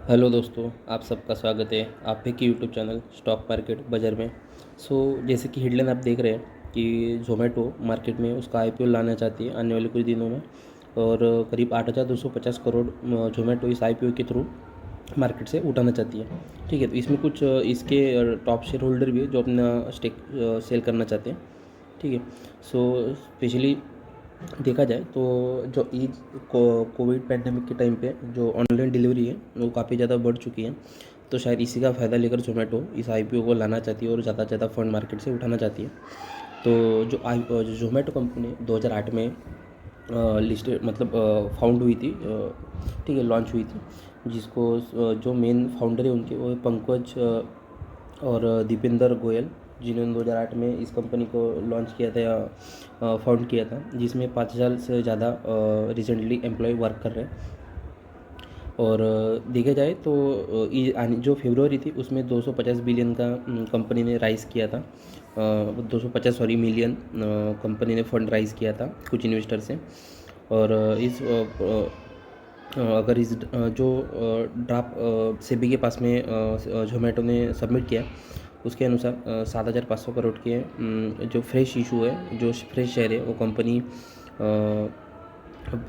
Hello दोस्तों, आप सबका स्वागत है आप के यूट्यूब चैनल स्टॉक मार्केट बाज़ार में। जैसे कि हेडलाइन आप देख रहे हैं कि ज़ोमैटो मार्केट में उसका आईपीओ लाना चाहती है आने वाले कुछ दिनों में। और करीब 8,250 करोड़ ज़ोमैटो इस आईपीओ के थ्रू मार्केट से उठाना चाहती है। ठीक है, तो इसमें कुछ इसके टॉप शेयर होल्डर भी है जो अपना स्टेक सेल करना चाहते हैं। ठीक है। स्पेशली देखा जाए तो जो ईद कोविड पैंडेमिक के टाइम पे जो ऑनलाइन डिलीवरी है वो काफ़ी ज़्यादा बढ़ चुकी है। तो शायद इसी का फ़ायदा लेकर ज़ोमैटो इस आईपीओ को लाना चाहती है और ज़्यादा से ज़्यादा फंड मार्केट से उठाना चाहती है। तो जो ज़ोमैटो कंपनी 2008 में लिस्टेड मतलब फाउंड हुई थी, ठीक है, लॉन्च हुई थी। जिसको जो मेन फाउंडर है उनके वो है पंकज और दीपेंद्र गोयल, जिन्होंने 2008 में इस कंपनी को लॉन्च किया था या फाउंड किया था, जिसमें 5,000 से ज़्यादा रिसेंटली एम्प्लॉय वर्क कर रहे हैं। और देखा जाए तो जो फरवरी थी उसमें 250 बिलियन का कंपनी ने राइज़ किया था। 250 सॉरी मिलियन कंपनी ने फंड राइज़ किया था कुछ इन्वेस्टर से। और अगर इस जो ड्राफ्ट सेबी के पास में ज़ोमैटो ने सबमिट किया उसके अनुसार 7,500 करोड़ के जो फ्रेश इशू है, जो फ्रेश शेयर है, वो कंपनी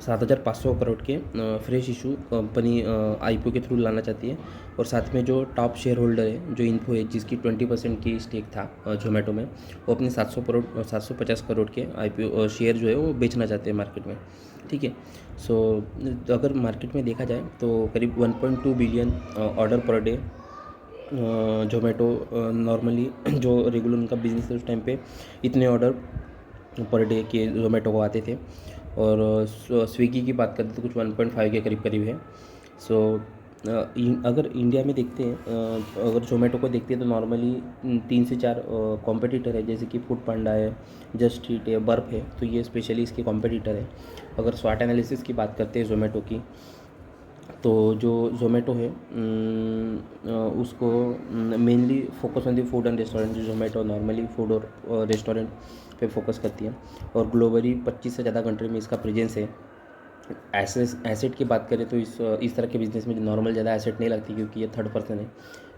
7,500 करोड़ के फ्रेश इशू कंपनी आईपीओ के थ्रू लाना चाहती है। और साथ में जो टॉप शेयर होल्डर है जो इन्फो है, जिसकी 20% की स्टेक था ज़ोमैटो में, वो अपने 750 करोड़ के आईपीओ शेयर जो है वो बेचना चाहते हैं मार्केट में। ठीक है। सो अगर मार्केट में देखा जाए तो करीब 1.2 billion order per day Zomato normally जो रेगुलर उनका बिजनेस है उस टाइम पे इतने ऑर्डर पर डे के ज़ोमैटो को आते थे। और स्विगी की बात करते तो कुछ 1.5 के करीब करीब है। सो अगर इंडिया में देखते हैं, अगर ज़ोमैटो को देखते हैं तो नॉर्मली 3 से 4 कॉम्पिटिटर है, जैसे कि फूड पांडा है, जस्ट ईट है, बर्फ है, तो ये स्पेशली इसके कॉम्पिटिटर है। अगर स्वाट एनालिसिस की बात करते हैं ज़ोमैटो की, तो जो ज़ोमैटो है उसको mainly focus on the food and restaurant. जो ज़ोमैटो नॉर्मली फूड और रेस्टोरेंट पे फोकस करती है। और ग्लोबली 25 से ज़्यादा कंट्री में इसका प्रेजेंस है। एसेट की बात करें तो इस तरह के बिजनेस में नॉर्मल ज़्यादा एसेट नहीं लगती, क्योंकि ये थर्ड पर्सन है।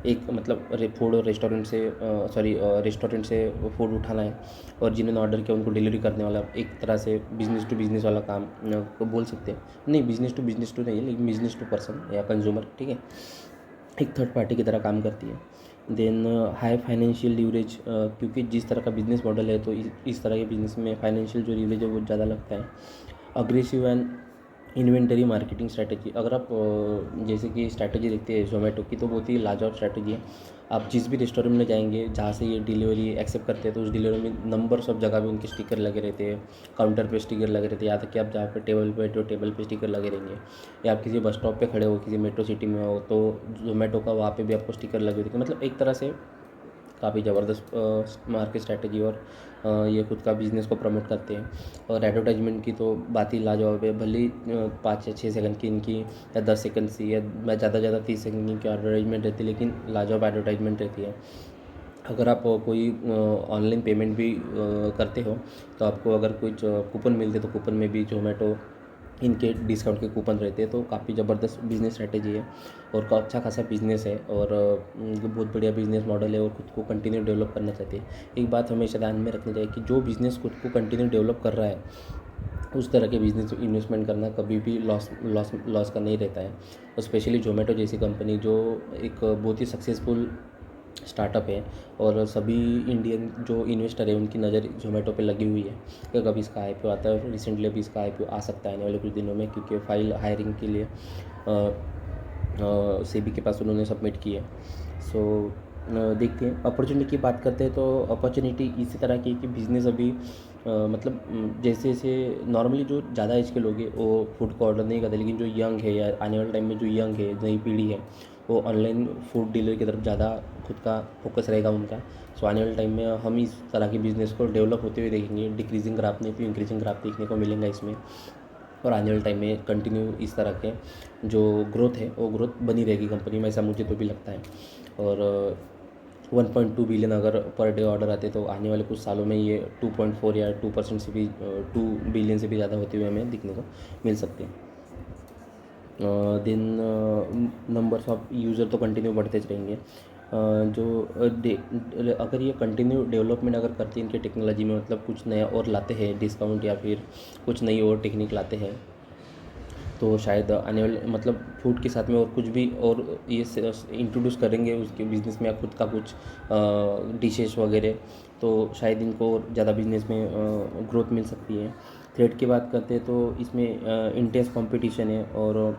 एक मतलब फूड और रेस्टोरेंट से रेस्टोरेंट से फूड उठाना है, और जिन्होंने ऑर्डर किया उनको डिलीवरी करने वाला, एक तरह से बिजनेस टू बिजनेस वाला काम को बोल सकते हैं। नहीं, बिजनेस टू नहीं है, लेकिन बिजनेस टू पर्सन या कंज्यूमर, ठीक है, एक थर्ड पार्टी की तरह काम करती है। देन हाई फाइनेंशियल लीवरेज, क्योंकि जिस तरह का बिजनेस मॉडल है तो इस तरह के बिजनेस में फाइनेंशियल जो लीवरेज है वो ज़्यादा लगता है। Aggressive and inventory marketing strategy, अगर आप जैसे कि स्ट्रैटेजी देखते हैं ज़ोमैटो की, तो बहुत ही लाजवाब स्ट्रैटेजी है। आप जिस भी रेस्टोरेंट में जाएंगे जहाँ से ये डिलीवरी एक्सेप्ट करते हैं, तो उस डिलीवरी में नंबर्स ऑफ जगह पे उनके स्टिकर लगे रहते हैं, काउंटर पे स्टिकर लगे रहते हैं, यहाँ तक कि आप जहाँ पे टेबल पे बैठे हो टेबल पे स्टिकर लगे रहेंगे, या आप किसी बस स्टॉप पे खड़े हो, किसी मेट्रो सिटी में हो, तो ज़ोमैटो का वहाँ पे भी आपको स्टिकर लगे होते हैं। मतलब एक तरह से काफ़ी ज़बरदस्त मार्केट स्ट्रैटेजी, और ये खुद का बिज़नेस को प्रमोट करते हैं। और एडवर्टाइजमेंट की तो बात ही लाजवाब है। भले ही 5 या 6 सेकंड की इनकी, या 10 सेकंड की, या ज़्यादा से ज़्यादा 30 सेकंड की एडवर्टाइजमेंट रहती है, लेकिन लाजवाब एडवर्टाइजमेंट रहती है। अगर आप कोई ऑनलाइन पेमेंट भी करते हो, तो आपको अगर कुछ कूपन मिलते तो कूपन में भी ज़ोमैटो इनके डिस्काउंट के कूपन रहते हैं। तो काफ़ी ज़बरदस्त बिज़नेस स्ट्रैटेजी है, और का अच्छा खासा बिज़नेस है, और बहुत बढ़िया बिज़नेस मॉडल है, और खुद को कंटिन्यू डेवलप करना चाहती है। एक बात हमेशा ध्यान में रखनी चाहिए कि जो बिज़नेस खुद को कंटिन्यू डेवलप कर रहा है, उस तरह के बिज़नेस में इन्वेस्टमेंट करना कभी भी लॉस का नहीं रहता है। और स्पेशली ज़ोमैटो जैसी कंपनी, जो एक बहुत ही सक्सेसफुल स्टार्टअप है, और सभी इंडियन जो इन्वेस्टर है उनकी नज़र ज़ोमैटो पे लगी हुई है कि कभी इसका आईपीओ आता है। रिसेंटली अभी इसका आईपीओ आ सकता है आने वाले कुछ दिनों में, क्योंकि फाइल हायरिंग के लिए सेबी के पास उन्होंने सबमिट की है। सो देखते हैं। अपॉर्चुनिटी की बात करते हैं तो अपॉर्चुनिटी इसी तरह की है कि बिज़नेस अभी मतलब जैसे जैसे नॉर्मली जो ज़्यादा एज के लोग हैं वो फूड को ऑर्डर नहीं करते, लेकिन जो यंग है या आने वाले टाइम में जो यंग है, नई पीढ़ी है, वो ऑनलाइन फूड डिलीवरी की तरफ ज़्यादा खुद का फोकस रहेगा उनका। सो आने वाले टाइम में हम इस तरह के बिज़नेस को डेवलप होते हुए देखेंगे। डिक्रीजिंग ग्राफ नहीं तो इंक्रीजिंग ग्राफ देखने को मिलेगा इसमें। और आने वाले टाइम में कंटिन्यू इस तरह के जो ग्रोथ है वो ग्रोथ बनी रहेगी कंपनी में, ऐसा मुझे तो भी लगता है। और 1.2 बिलियन अगर पर डे ऑर्डर आते तो आने वाले कुछ सालों में ये 2.4 या 2% से भी 2 बिलियन से भी ज़्यादा होते हुए हमें दिखने को मिल सकते हैं। देन नंबर्स ऑफ यूज़र तो कंटिन्यू बढ़ते रहेंगे। अगर ये कंटिन्यू डेवलपमेंट अगर करते हैं इनके टेक्नोलॉजी में, मतलब कुछ नया और लाते हैं डिस्काउंट या फिर कुछ नई और टेक्निक लाते हैं, तो शायद आने वाले मतलब फूड के साथ में और कुछ भी और ये इंट्रोड्यूस करेंगे उसके बिज़नेस में, या खुद का कुछ डिशेस वगैरह, तो शायद इनको और ज़्यादा बिजनेस में ग्रोथ मिल सकती है। थ्रेड की बात करते हैं तो इसमें इंटेंस कंपटीशन है, और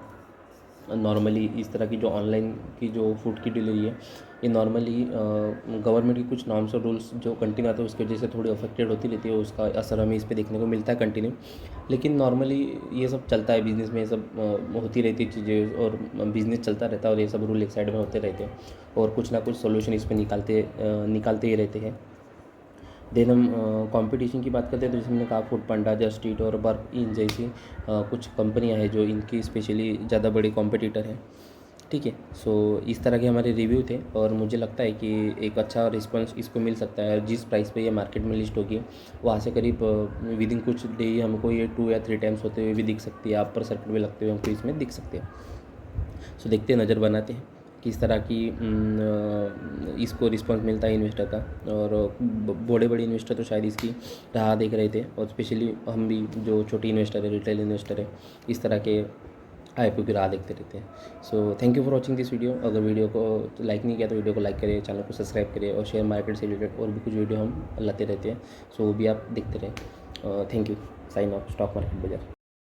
नॉर्मली इस तरह की जो ऑनलाइन की जो फूड की डिलीवरी है, ये नॉर्मली गवर्नमेंट की कुछ नॉर्म्स और रूल्स जो कंटिन्यू आते हैं उसकी वजह से थोड़ी अफेक्टेड होती रहती है, उसका असर हमें इस पे देखने को मिलता है कंटिन्यू। लेकिन नॉर्मली ये सब चलता है बिज़नेस में, ये सब होती रहती है चीज़ें, और बिज़नेस चलता रहता है, और ये सब रूल एक साइड में होते रहते हैं, और कुछ ना कुछ सोल्यूशन इस पर निकालते ही रहते हैं। देन हम कंपटीशन की बात करते हैं तो जैसे मैंने कहा फूड पांडा, जस्ट ईट और बर्क इन जैसी कुछ कंपनियां हैं जो इनकी स्पेशली ज़्यादा बड़े कॉम्पिटिटर हैं। ठीक है, सो इस तरह के हमारे रिव्यू थे, और मुझे लगता है कि एक अच्छा रिस्पांस इसको मिल सकता है। जिस प्राइस पे ये मार्केट में लिस्ट होगी वहाँ से करीब विद इन कुछ डे हमको ये 2 या 3 टाइम्स होते हुए भी दिख सकती है, अपर सर्किट में लगते हुए हमको इसमें दिख सकते हैं। सो देखते हैं, नज़र बनाते हैं किस तरह की इसको रिस्पांस मिलता है इन्वेस्टर का। और बड़े बड़े इन्वेस्टर तो शायद इसकी राह देख रहे थे, और स्पेशली हम भी जो छोटे इन्वेस्टर है, रिटेल इन्वेस्टर है, इस तरह के आईपीओ की राह देखते रहते हैं। So thank you for watching this video. अगर वीडियो को लाइक नहीं किया तो वीडियो को लाइक करें, चैनल को सब्सक्राइब करें, और शेयर मार्केट से रिलेटेड और भी कुछ वीडियो हम लाते रहते हैं, सो वो भी आप देखते रहें। Thank you. Sign off. Stock market बाजार।